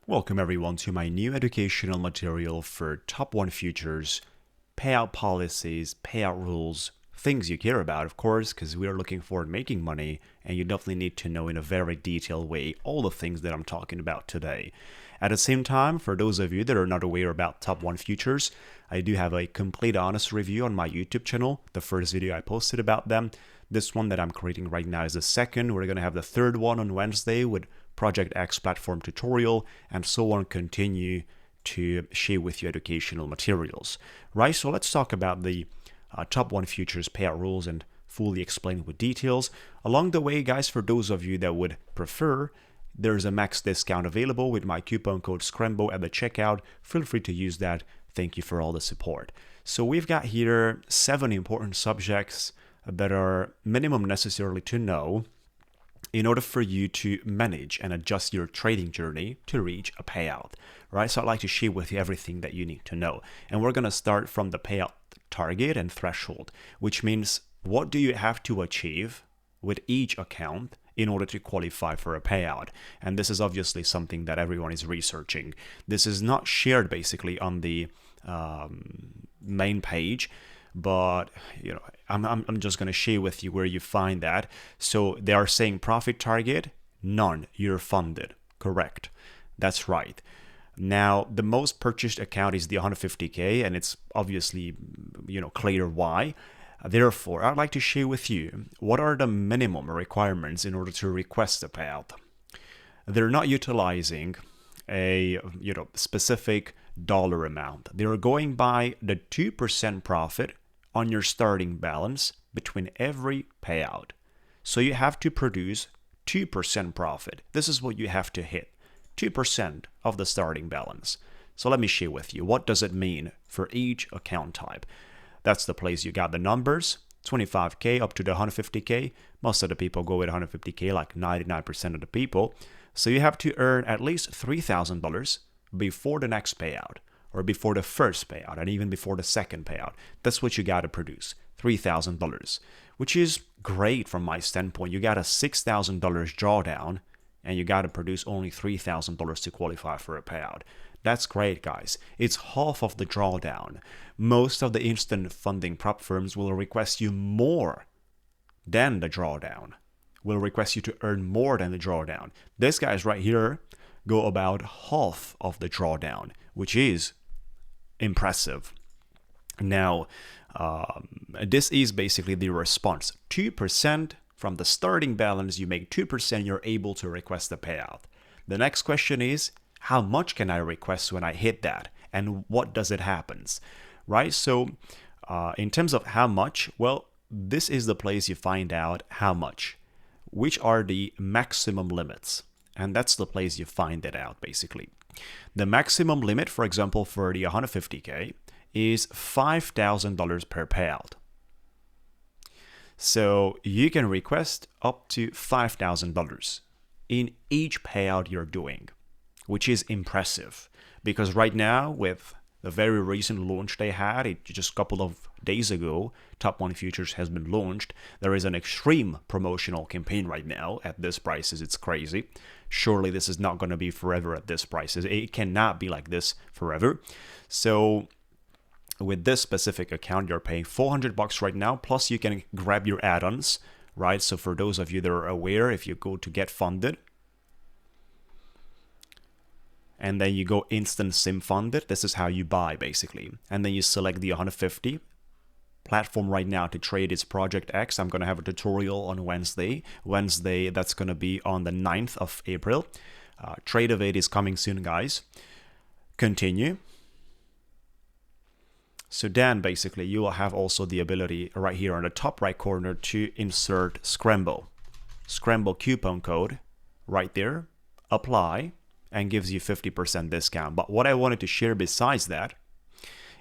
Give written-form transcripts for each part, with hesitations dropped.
Welcome everyone to my new educational material for top 1 futures, payout policies, payout rules, things you care about, of course, because we are looking forward making money, and you definitely need to know in a very detailed way all the things that I'm talking about today. At the same time, for those of you that are not aware about top 1 futures, I do have a complete honest review on my YouTube channel, the first video I posted about them. This one that I'm creating right now is the second. We're going to have the third one on Wednesday with Project X platform tutorial, and so on, continue to share with you educational materials. Right, so let's talk about the top 1 futures payout rules and fully explain with details. Along the way, guys, for those of you that would prefer, there's a max discount available with my coupon code SCRAMBO at the checkout. Feel free to use that. Thank you for all the support. So we've got here 7 important subjects that are minimum necessarily to know in order for you to manage and adjust your trading journey to reach a payout, right? So I'd like to share with you everything that you need to know. And we're going to start from the payout target and threshold, which means what do you have to achieve with each account in order to qualify for a payout. And this is obviously something that everyone is researching. This is not shared basically on the main page, but I'm just going to share with you where you find that. So they are saying profit target, none, you're funded. Correct. That's right. Now, the most purchased account is the 150K, and it's obviously, clear why. Therefore, I'd like to share with you what are the minimum requirements in order to request a payout. They're not utilizing a specific dollar amount. They're going by the 2% profit on your starting balance between every payout. So you have to produce 2% profit. This is what you have to hit, 2% of the starting balance. So let me share with you, what does it mean for each account type? That's the place you got the numbers, 25K up to the 150K. Most of the people go with 150K, like 99% of the people. So you have to earn at least $3,000 before the next payout, or before the first payout, and even before the second payout. That's what you got to produce, $3,000, which is great from my standpoint. You got a $6,000 drawdown, and you got to produce only $3,000 to qualify for a payout. That's great, guys. It's half of the drawdown. Most of the instant funding prop firms will request you more than the drawdown, will request you to earn more than the drawdown. These guys right here go about half of the drawdown, which is impressive. Now, this is basically the response. 2% from the starting balance, you make 2%, you're able to request a payout. The next question is, how much can I request when I hit that? And what does it happens? Right? So in terms of how much, well, this is the place you find out how much, which are the maximum limits. And that's the place you find it out, basically. The maximum limit, for example, for the 150K is $5,000 per payout. So you can request up to $5,000 in each payout you're doing, which is impressive. Because right now, with the very recent launch they had, just a couple of days ago, Top 1 Futures has been launched. There is an extreme promotional campaign right now at this prices. It's crazy. Surely this is not going to be forever at this prices. It cannot be like this forever. So with this specific account, you're paying $400 right now, plus you can grab your add-ons, right? So for those of you that are aware, if you go to get funded, and then you go instant sim funded, this is how you buy basically. And then you select the 150 platform right now to trade its Project X. I'm going to have a tutorial on Wednesday. That's going to be on the 9th of April. Trade of it is coming soon, guys. Continue. So then basically you will have also the ability right here on the top right corner to insert Scramble coupon code right there, apply, and gives you 50% discount. But what I wanted to share besides that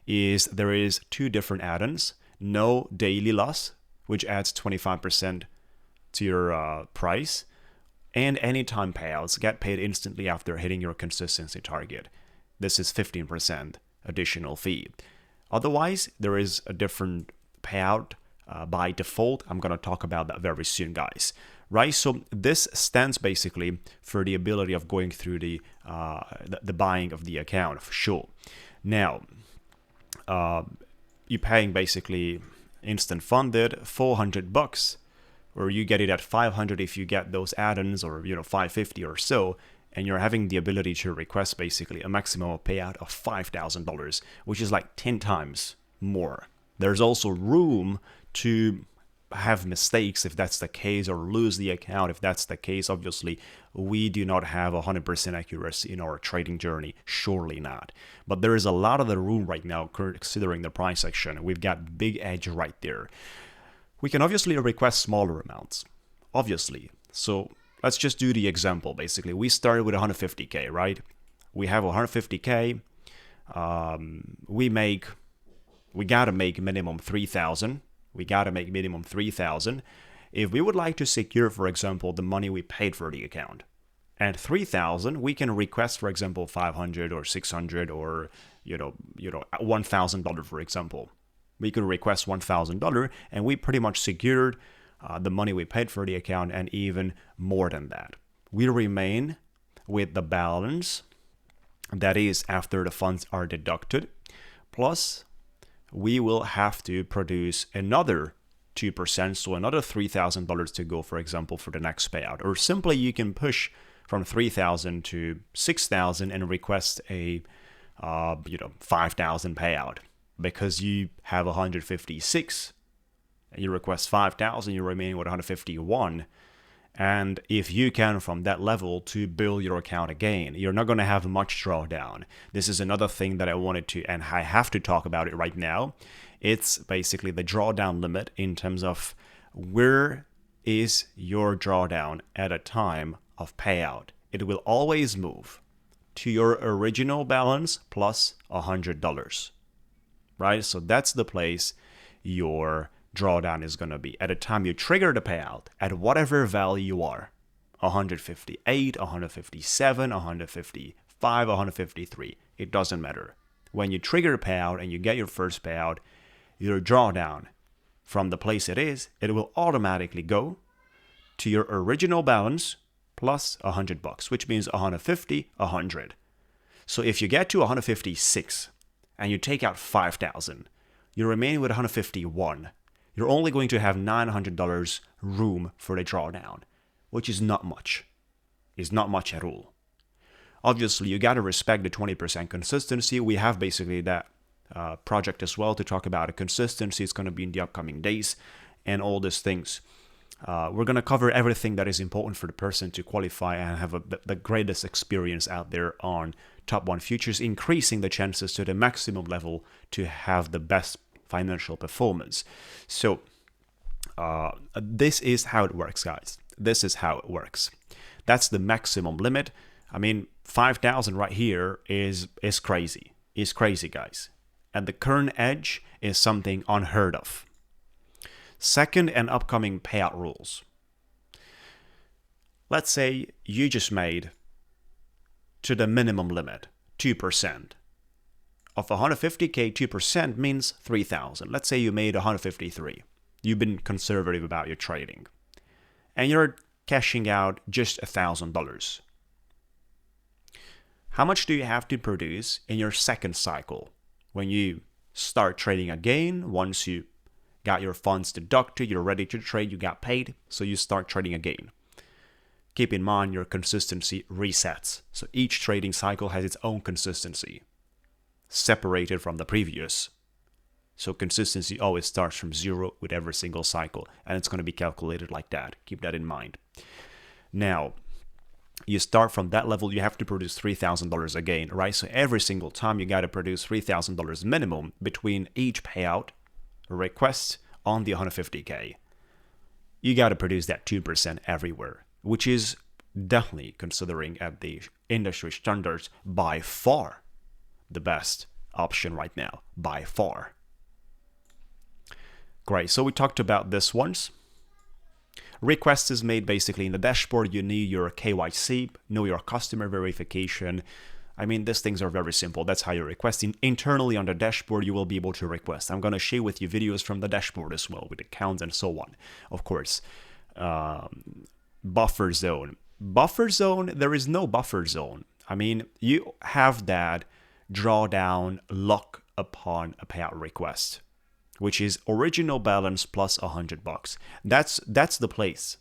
is there is 2 different add-ons. No daily loss, which adds 25% to your price, and anytime payouts get paid instantly after hitting your consistency target. This is 15% additional fee. Otherwise, there is a different payout by default. I'm going to talk about that very soon, guys. right? So this stands basically for the ability of going through the buying of the account for sure. Now, you're paying basically instant funded $400, or you get it at 500 if you get those add-ons, or 550 or so, and you're having the ability to request basically a maximum payout of $5,000, which is like 10 times more. There's also room to have mistakes if that's the case, or lose the account if that's the case. Obviously, we do not have 100% accuracy in our trading journey, surely not. But there is a lot of the room right now considering the price action. We've got big edge right there. We can obviously request smaller amounts, obviously. So let's just do the example. Basically, we started with 150k, right? We have 150k. We gotta make minimum 3,000. We gotta make minimum 3,000 if we would like to secure, for example, the money we paid for the account. And 3,000, we can request, for example, 500 or 600 or $1,000, for example. We could request $1,000, and we pretty much secured the money we paid for the account, and even more than that. We remain with the balance, that is after the funds are deducted, plus we will have to produce another 2%, so another $3,000 to go, for example, for the next payout. Or simply you can push from 3,000 to 6,000 and request a 5,000 payout, because you have 156 and you request 5,000, you're remaining with 151. And if you can, from that level, to build your account again, you're not going to have much drawdown. This is another thing that I wanted to, and I have to talk about it right now. It's basically the drawdown limit in terms of where is your drawdown at a time of payout. It will always move to your original balance plus $100, right? So that's the place your drawdown is going to be at the time you trigger the payout at whatever value you are, 158, 157, 155, 153. It doesn't matter. When you trigger a payout and you get your first payout, your drawdown from the place it is, it will automatically go to your original balance plus $100, which means 150, 100. So if you get to 156 and you take out 5,000, you're remaining with 151. You're only going to have $900 room for the drawdown, which is not much. It's not much at all. Obviously, you got to respect the 20% consistency. We have basically that project as well to talk about. A consistency is going to be in the upcoming days and all these things. We're going to cover everything that is important for the person to qualify and have the greatest experience out there on top 1 futures, increasing the chances to the maximum level to have the best financial performance. So this is how it works, guys. This is how it works. That's the maximum limit. I mean, 5,000 right here is crazy. It's crazy, guys. And the current edge is something unheard of. Second, and upcoming payout rules. Let's say you just made to the minimum limit 2%. Of 150k, 2% means 3,000. Let's say you made 153. You've been conservative about your trading. And you're cashing out just $1,000. How much do you have to produce in your second cycle? When you start trading again, once you got your funds deducted, you're ready to trade, you got paid, so you start trading again. Keep in mind your consistency resets. So each trading cycle has its own consistency, separated from the previous. So consistency always starts from zero with every single cycle, and it's going to be calculated like that. Keep that in mind. Now, you start from that level, you have to produce $3,000 again, right? So every single time you got to produce $3,000 minimum between each payout request on the 150k. You got to produce that 2% everywhere, which is definitely, considering at the industry standards, by far the best option right now, by far. Great, so we talked about this once. Request is made basically in the dashboard. You need your KYC, know your customer verification. I mean, these things are very simple. That's how you're requesting. Internally on the dashboard, you will be able to request. I'm going to share with you videos from the dashboard as well with accounts and so on, of course. Buffer zone. Buffer zone, there is no buffer zone. I mean, you have that drawdown lock upon a payout request, which is original balance plus $100. That's the place.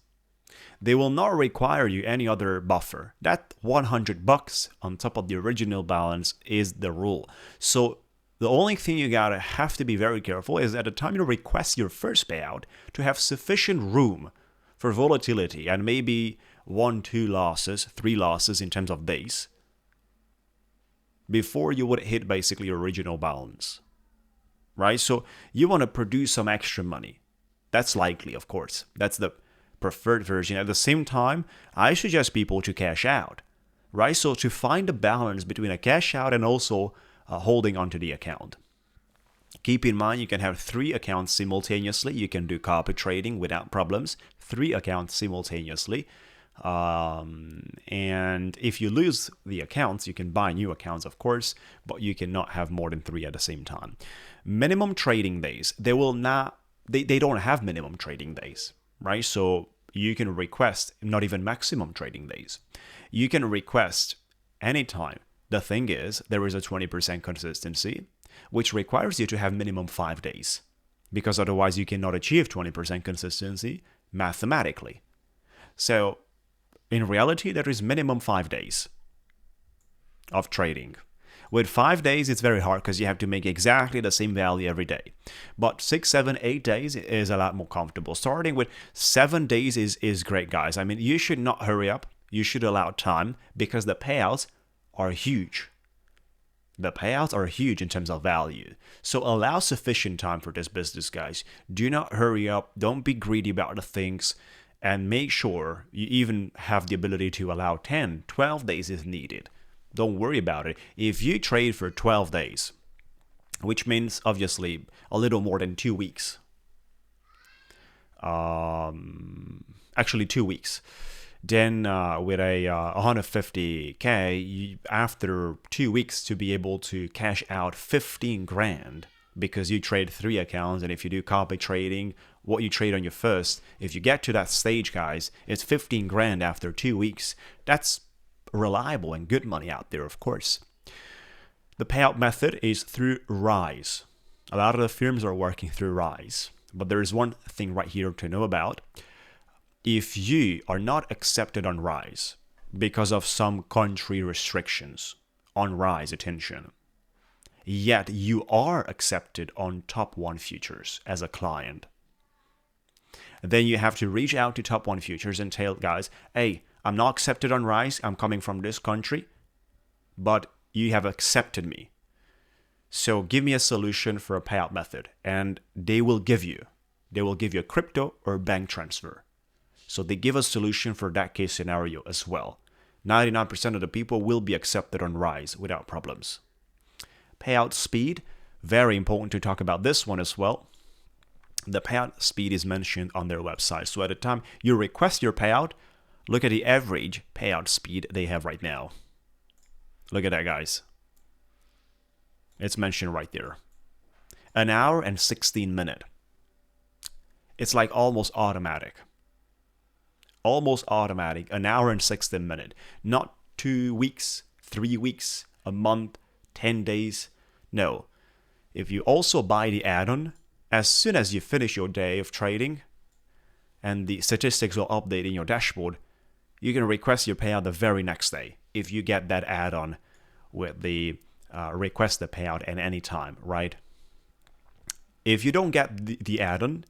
They will not require you any other buffer. That $100 on top of the original balance is the rule. So the only thing you gotta have to be very careful is at the time you request your first payout to have sufficient room for volatility and maybe 1, 2 losses, 3 losses in terms of days before you would hit basically your original balance, right? So you want to produce some extra money. That's likely, of course. That's the preferred version. At the same time, I suggest people to cash out, right? So to find a balance between a cash out and also holding onto the account. Keep in mind, you can have 3 accounts simultaneously. You can do copy trading without problems. 3 accounts simultaneously. And if you lose the accounts, you can buy new accounts, of course, but you cannot have more than 3 at the same time. Minimum trading days. They don't have minimum trading days, right? So you can request not even maximum trading days. You can request anytime. The thing is, there is a 20% consistency, which requires you to have minimum 5 days, because otherwise you cannot achieve 20% consistency mathematically. So in reality, there is minimum 5 days of trading. With 5 days, it's very hard because you have to make exactly the same value every day. But 6, 7, 8 days is a lot more comfortable. Starting with 7 days is great, guys. I mean, you should not hurry up. You should allow time because the payouts are huge. The payouts are huge in terms of value. So allow sufficient time for this business, guys. Do not hurry up. Don't be greedy about the things. And make sure you even have the ability to allow 10, 12 days if needed. Don't worry about it. If you trade for 12 days, which means obviously a little more than 2 weeks. Actually 2 weeks. Then with a 150K, after 2 weeks to be able to cash out 15 grand because you trade 3 accounts, and if you do copy trading, what you trade on your first, if you get to that stage, guys, it's 15 grand after 2 weeks. That's reliable and good money out there, of course. The payout method is through Rise. A lot of the firms are working through Rise, but there is one thing right here to know about. If you are not accepted on Rise because of some country restrictions on Rise, attention, yet you are accepted on Top 1 Futures as a client, then you have to reach out to Top 1 Futures and tell guys, hey, I'm not accepted on Rise. I'm coming from this country, but you have accepted me. So give me a solution for a payout method, and they will give you a crypto or bank transfer. So they give a solution for that case scenario as well. 99% of the people will be accepted on Rise without problems. Payout speed, very important to talk about this one as well. The payout speed is mentioned on their website. So at the time you request your payout, look at the average payout speed they have right now. Look at that, guys. It's mentioned right there. 1 hour and 16 minutes. It's like almost automatic. Almost automatic. 1 hour and 16 minutes. Not 2 weeks, 3 weeks, a month, 10 days. No. If you also buy the add-on, as soon as you finish your day of trading and the statistics will update in your dashboard, you can request your payout the very next day if you get that add-on with the request the payout at any time, right? If you don't get the add-on,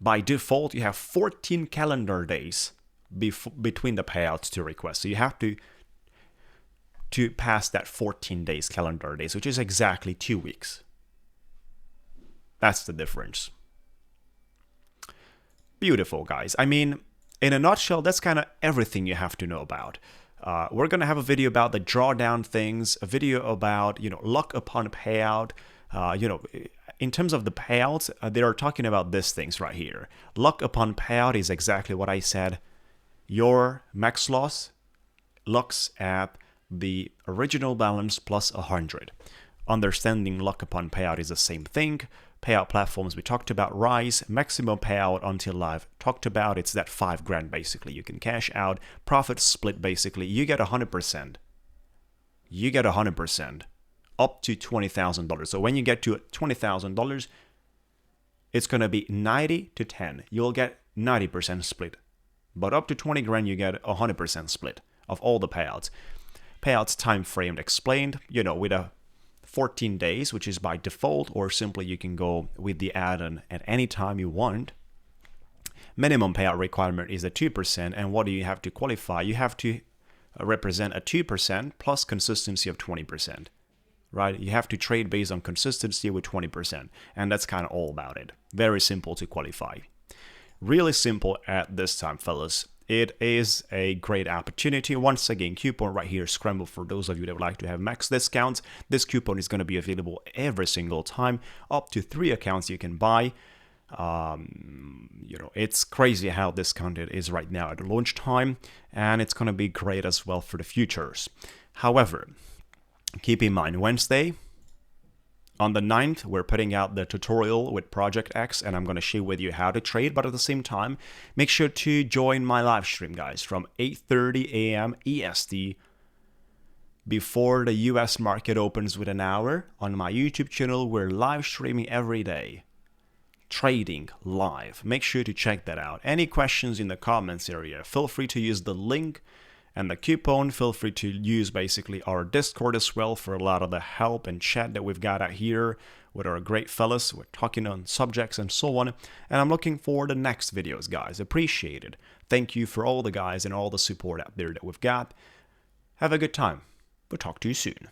by default, you have 14 calendar days between the payouts to request. So you have to pass that 14 days calendar days, which is exactly 2 weeks. That's the difference. Beautiful, guys. I mean, in a nutshell, that's kind of everything you have to know about. We're going to have a video about the drawdown things, a video about, luck upon payout. In terms of the payouts, they are talking about these things right here. Luck upon payout is exactly what I said. Your max loss looks at the original balance plus 100. Understanding luck upon payout is the same thing, payout platforms we talked about. Rise, maximum payout until live, talked about. It's that 5 grand basically. You can cash out, profit split basically. You get 100%. You get 100% up to $20,000. So when you get to $20,000, it's going to be 90 to 10. You'll get 90% split. But up to 20 grand, you get 100% split of all the payouts. Payouts time framed explained, with a 14 days, which is by default, or simply you can go with the add-on at any time you want. Minimum payout requirement is a 2%, and what do you have to qualify? You have to represent a 2% plus consistency of 20%, right? You have to trade based on consistency with 20%, and that's kind of all about it. Very simple to qualify. Really simple at this time, fellas. It is a great opportunity. Once again, coupon right here, Scramble, for those of you that would like to have max discounts. This coupon is going to be available every single time. Up to 3 accounts you can buy. It's crazy how discounted is right now at the launch time, and it's going to be great as well for the futures. However, keep in mind, Wednesday, on the 9th, we're putting out the tutorial with Project X, and I'm going to share with you how to trade. But at the same time, make sure to join my live stream, guys, from 8:30 a.m. EST before the US market opens with an hour. On my YouTube channel, we're live streaming every day. Trading live. Make sure to check that out. Any questions in the comments area, feel free to use the link and the coupon. Feel free to use basically our Discord as well for a lot of the help and chat that we've got out here with our great fellas. We're talking on subjects and so on. And I'm looking forward to the next videos, guys. Appreciate it. Thank you for all the guys and all the support out there that we've got. Have a good time. We'll talk to you soon.